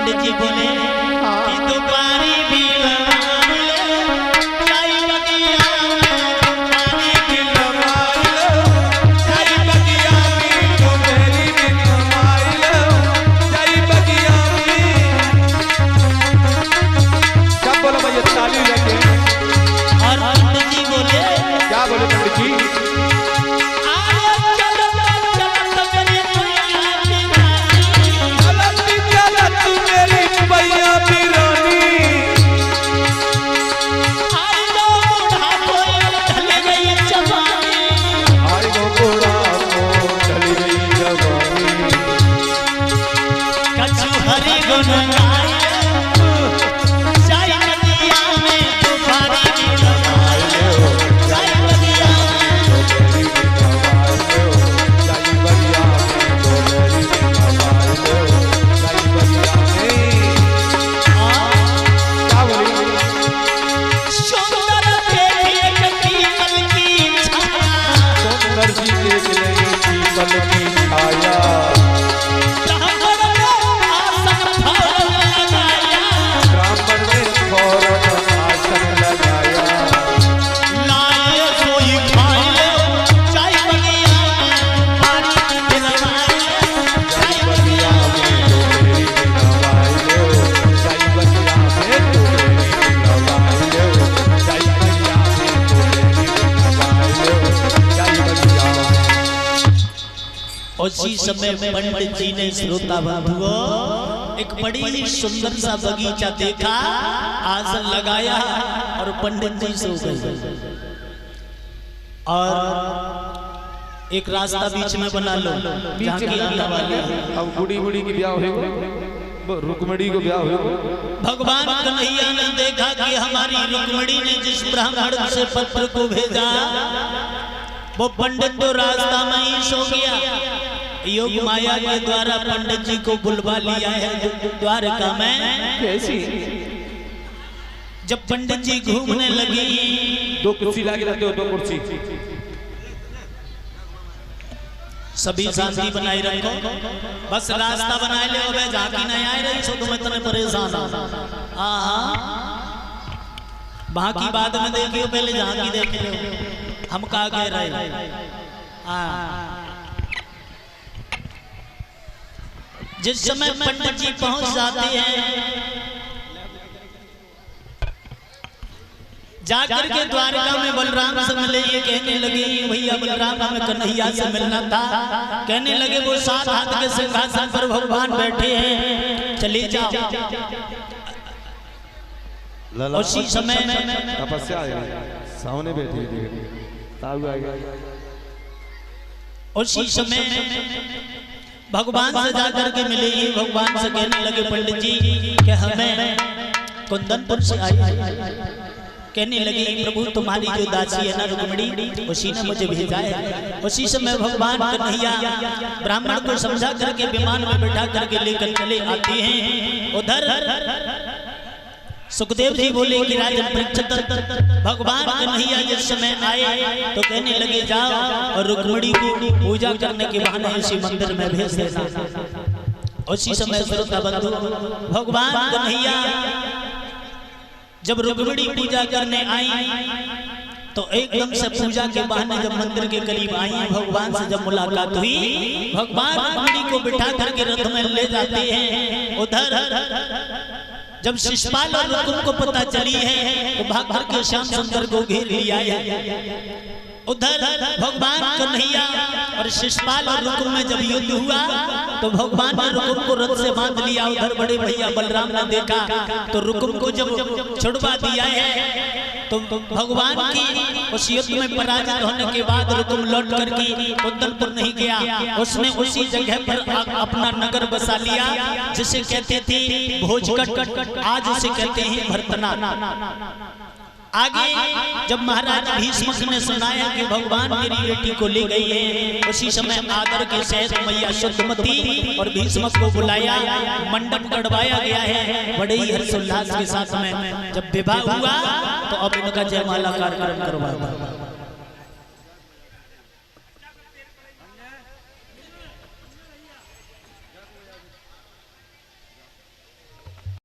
पंडित जी बोले कि दोबारी भी उसी समय पंडित जी ने श्रोता बंधुओं एक बड़ी सुंदर सा बगीचा देखा, आसन लगाया और पंडित जी सो गए। और एक रास्ता बीच में बना लो, जहाँ की आने वाली है। अब बूढ़ी की ब्याह हो, रुक्मणी को ब्याह हो। भगवान कन्हैया ने देखा कि हमारी रुक्मणी ने जिस ब्राह्मण से पत्र को भेजा वो पंडित तो रास्ता में ही सो गया। योग माया के द्वारा पंडित जी को बुलवा लिया है द्वारका में। कैसी? जब पंडित जी घूमने लगी, दो कुर्सी लाके रखते हो, दो कुर्सी। सभी शांति बनाए रखो, बस रास्ता बनाए ले। अब झांकी नहीं आए रही सो तुम्हें तने परेशान हो। बाकी बाद में देखियो, पहले झांकी देख लो हम क्या कह रहे हैं। जिस समय पंडित जी पहुंच जाते हैं, जाकर के द्वारका में बलराम से मिले। ये कहने लगे भैया बलराम हमें कन्हैया से मिलना था। कहने लगे वो 7 हाथ के सिंहासन पर भगवान बैठे हैं, चले जाओ। उसी समय तपस्या सामने बैठी उसी समय भगवान से जाकर के मिले। ये भगवान से कहने लगे पंडित जी कि हमें कुंदनपुर से आई। कहने लगे प्रभु तुम्हारी जो दासी है ना रुक्मणी, उसी ने मुझे भेजा है। उसी समय भगवान कन्हैया ब्राह्मण को समझा करके विमान में बैठा करके लेकर चले आते हैं। उधर सुखदेव जी बोले कि राजन परीक्षित, भगवान कन्हैया जिस समय आए तो कहने लगे जाओ और रुक्मणी को पूजा करने के बहाने इसी मंदिर में भेज देना। उसी समय श्रोता बंधु भगवान कन्हैया जब रुक्मणी पूजा करने आई तो एकदम से पूजा के बहाने जब मंदिर के करीब आई, भगवान से जब मुलाकात हुई, भगवान रुक्मणी को बिठा करके रथ में ले जाते हैं। उधर जब शिशुपाल और रुकुम को पता चली है तो भाग कर के श्याम सुंदर को घेर लिया है। उधर भगवान कन्हैया और शिशुपाल और रुकुम में जब युद्ध हुआ तो भगवान ने रुकुम को रथ से बांध लिया। उधर बड़े भैया बलराम ने देखा तो रुकुम को जब छुड़वा दिया है तो भगवान की उस युद्ध में पराजित होने के बाद रुकुम लौट करके कुंदनपुर नहीं गया। उसने उसी जगह पर अपना नगर बसा लिया जिसे कहते थे भोजकट, आज उसे कहते हैं भरतना। आगे जब महाराज भीष्म ने सुनाया कि भगवान मेरी बेटी को ले गई है, उसी समय आदर के सहित मैया शुद्धमती और भीष्म को बुलाया, मंडप गड़वाया गया है बड़े ही हर्षोल्लास के साथ में। जब विवाह हुआ तो अब इनका जयमाला कार्यक्रम करवा।